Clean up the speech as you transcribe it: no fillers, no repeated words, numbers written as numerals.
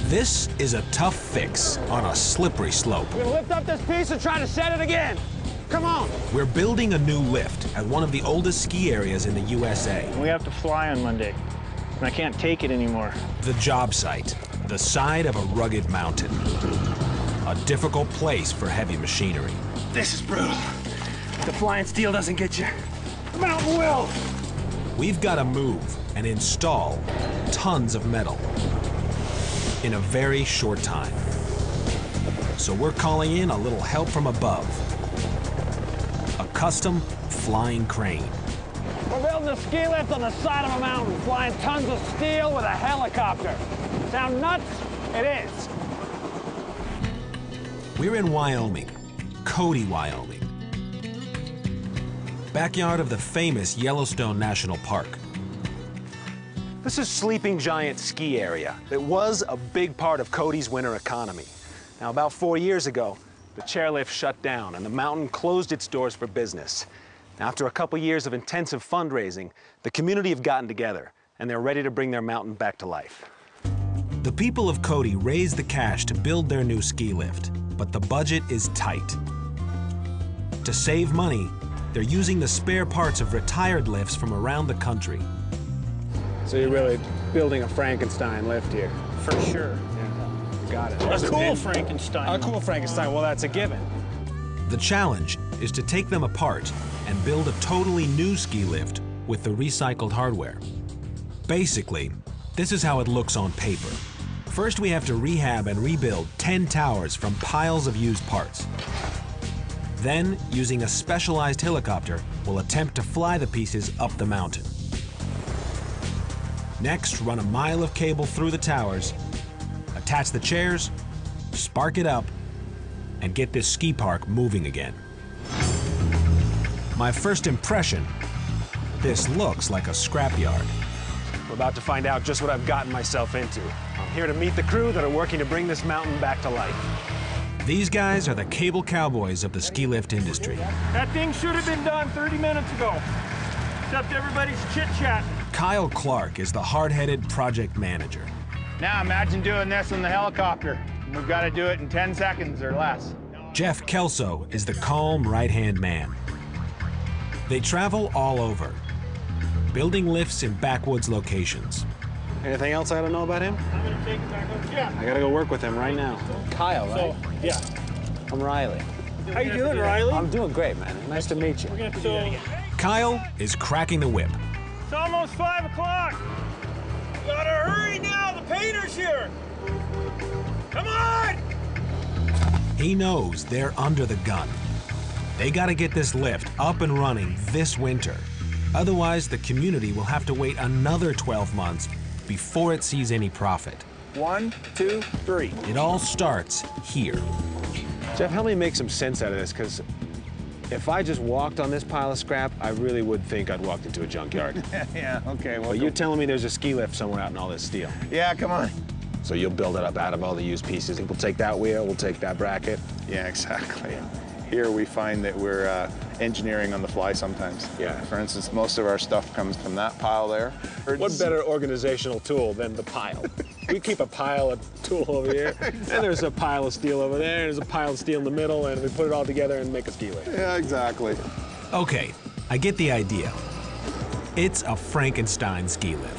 This is a tough fix on a slippery slope. We're gonna lift up this piece and try to set it again. Come on. We're building a new lift at one of the oldest ski areas in the USA. We have to fly on Monday, and I can't take it anymore. The job site, the side of a rugged mountain. A difficult place for heavy machinery. This is brutal. The flying steel doesn't get you. The mountain will. We've got to move and install tons of metal in a very short time. So we're calling in a little help from above. A custom flying crane. We're building a ski lift on the side of a mountain, flying tons of steel with a helicopter. Sound nuts? It is. We're in Wyoming, Cody, Wyoming. Backyard of the famous Yellowstone National Park. This is Sleeping Giant ski area. It was a big part of Cody's winter economy. Now, about 4 years ago, the chairlift shut down and the mountain closed its doors for business. After a couple years of intensive fundraising, the community have gotten together and they're ready to bring their mountain back to life. The people of Cody raised the cash to build their new ski lift, but the budget is tight. To save money, they're using the spare parts of retired lifts from around the country. So you're really building a Frankenstein lift here? For sure. Yeah, got it. A cool Frankenstein. A cool Frankenstein, well, that's a given. The challenge is to take them apart and build a totally new ski lift with the recycled hardware. Basically, this is how it looks on paper. First, we have to rehab and rebuild 10 towers from piles of used parts. Then, using a specialized helicopter, we'll attempt to fly the pieces up the mountain. Next, run a mile of cable through the towers, attach the chairs, spark it up, and get this ski park moving again. My first impression, this looks like a scrapyard. We're about to find out just what I've gotten myself into. I'm here to meet the crew that are working to bring this mountain back to life. These guys are the cable cowboys of the ski lift industry. That thing should have been done 30 minutes ago, except everybody's chit-chatting. Kyle Clark is the hard-headed project manager. Now imagine doing this in the helicopter. We've got to do it in 10 seconds or less. Jeff Kelso is the calm right-hand man. They travel all over, building lifts in backwoods locations. Anything else I don't know about him? I'm gonna take it back up. Yeah. I gotta go work with him right now. Kyle, right? So, yeah. I'm Riley. How you doing, Riley? I'm doing great, man. Nice to meet you. We're gonna have to do that again. Kyle is cracking the whip. It's almost 5 o'clock. Gotta hurry now, the painter's here. Come on! He knows they're under the gun. They gotta get this lift up and running this winter. Otherwise, the community will have to wait another 12 months before it sees any profit. 1, 2, 3. It all starts here. Jeff, help me make some sense out of this, because if I just walked on this pile of scrap, I really would think I'd walked into a junkyard. Yeah, okay. Well, But you're telling me there's a ski lift somewhere out in all this steel. yeah, come on. So you'll build it up out of all the used pieces. We'll take that wheel, we'll take that bracket. Yeah, exactly. Here we find that we're engineering on the fly sometimes. Yeah. For instance, most of our stuff comes from that pile there. What better organizational tool than the pile? We keep a pile of tool over here, and there's a pile of steel over there, and there's a pile of steel in the middle, and we put it all together and make a ski lift. Yeah, exactly. Okay, I get the idea. It's a Frankenstein ski lift.